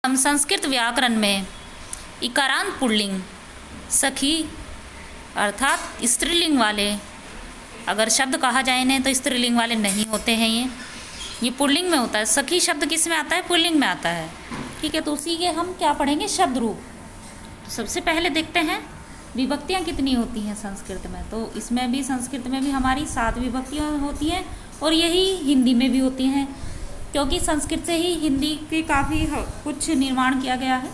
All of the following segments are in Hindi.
हम संस्कृत व्याकरण में इकारांत पुल्लिंग सखी अर्थात स्त्रीलिंग वाले अगर शब्द कहा जाए इन्हें तो स्त्रीलिंग वाले नहीं होते हैं। ये पुल्लिंग में होता है। सखी शब्द किस में आता है? पुल्लिंग में आता है। ठीक है, तो उसी के हम क्या पढ़ेंगे? शब्द रूप। तो सबसे पहले देखते हैं विभक्तियाँ कितनी होती हैं संस्कृत में। तो इसमें भी संस्कृत में भी हमारी 7 विभक्तियाँ होती हैं और यही हिंदी में भी होती हैं, क्योंकि संस्कृत से ही हिंदी के काफ़ी कुछ निर्माण किया गया है।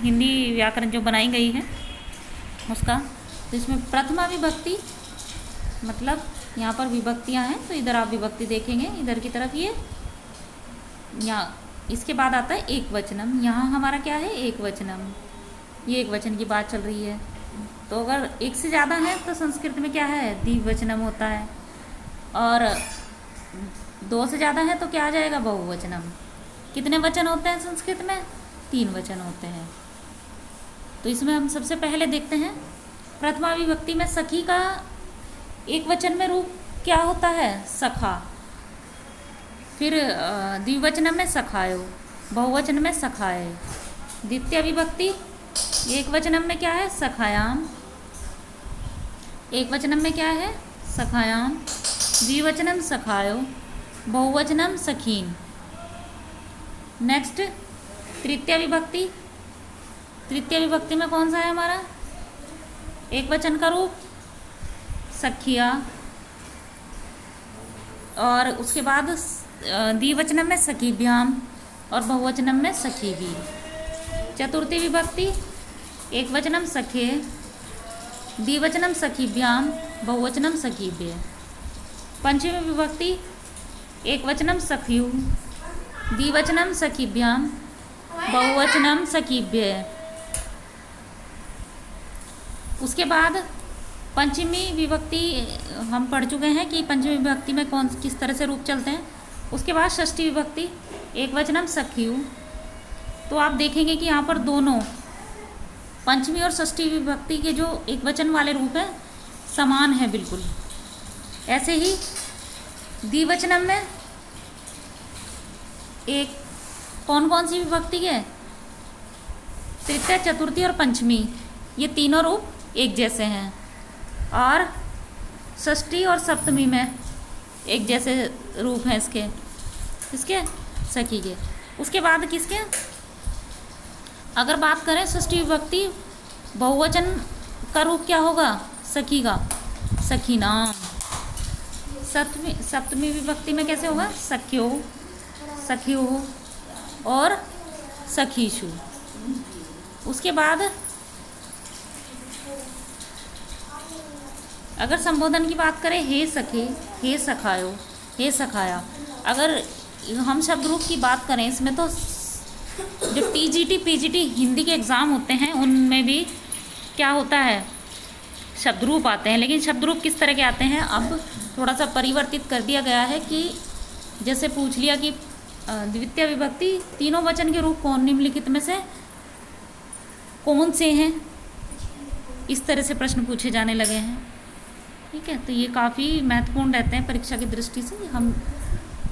हिंदी व्याकरण जो बनाई गई है उसका, तो इसमें प्रथमा विभक्ति मतलब यहाँ पर विभक्तियाँ हैं। तो इधर आप विभक्ति देखेंगे, इधर की तरफ ये यहाँ, इसके बाद आता है एक वचनम। यहाँ हमारा क्या है? एक वचनम। ये एक वचन की बात चल रही है। तो अगर एक से ज़्यादा है तो संस्कृत में क्या है? द्विवचनम होता है। और 2 से ज़्यादा है तो क्या आ जाएगा? बहुवचनम। कितने वचन होते हैं संस्कृत में? 3 वचन होते हैं। तो इसमें हम सबसे पहले देखते हैं प्रथमा विभक्ति में सखी का एक वचन में रूप क्या होता है? सखा। फिर द्विवचन में सखायो, बहुवचन में सखाए। द्वितीय विभक्ति एक वचन में क्या है? सखायाम। एक वचन में क्या है? सखायाम। द्विवचनम सखायो, बहुवचनम सखीन। नेक्स्ट तृतीय विभक्ति। तृतीय विभक्ति में कौन सा है हमारा? एक वचन का रूप सखिया, और उसके बाद द्विवचन में सखीभ्याम और बहुवचन में सखीभी। चतुर्थी विभक्ति एक वचनम सखे, द्विवचनम सखीभ्याम, बहुवचनम सखीभ्य। पंचमी विभक्ति एक वचनम सखयु, द्विवचनम सखीभ्याम, बहुवचनम सखीभ्य। उसके बाद पंचमी विभक्ति हम पढ़ चुके हैं कि पंचमी विभक्ति में किस तरह से रूप चलते हैं। उसके बाद षष्ठी विभक्ति एक वचनम सखयु। तो आप देखेंगे कि यहाँ पर दोनों पंचमी और षष्ठी विभक्ति के जो एक वचन वाले रूप हैं समान है बिल्कुल। ऐसे ही द्विवचनम में एक कौन कौन सी विभक्ति है? तृतीय, चतुर्थी और पंचमी, ये तीनों रूप एक जैसे हैं। और षष्ठी और सप्तमी में एक जैसे रूप हैं इसके सखी के। उसके बाद किसके अगर बात करें षष्ठी विभक्ति, बहुवचन का रूप क्या होगा? सखी का, सखीनाम। सप्तमी विभक्ति में कैसे होगा? सख्यो, सखियो और सखीशु। उसके बाद अगर संबोधन की बात करें, हे सखे, हे सखायो, हे सखाया। अगर हम शब्द रूप की बात करें इसमें तो जो टीजीटी पीजीटी हिंदी के एग्ज़ाम होते हैं उनमें भी क्या होता है? शब्द रूप आते हैं। लेकिन शब्द रूप किस तरह के आते हैं? अब थोड़ा सा परिवर्तित कर दिया गया है कि जैसे पूछ लिया कि द्वितीय विभक्ति तीनों वचन के रूप कौन निम्नलिखित में से कौन से हैं, इस तरह से प्रश्न पूछे जाने लगे हैं। ठीक है, तो ये काफ़ी महत्वपूर्ण रहते हैं परीक्षा की दृष्टि से। हम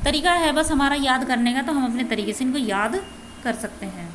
तरीका है बस हमारा याद करने का, तो हम अपने तरीके से इनको याद कर सकते हैं।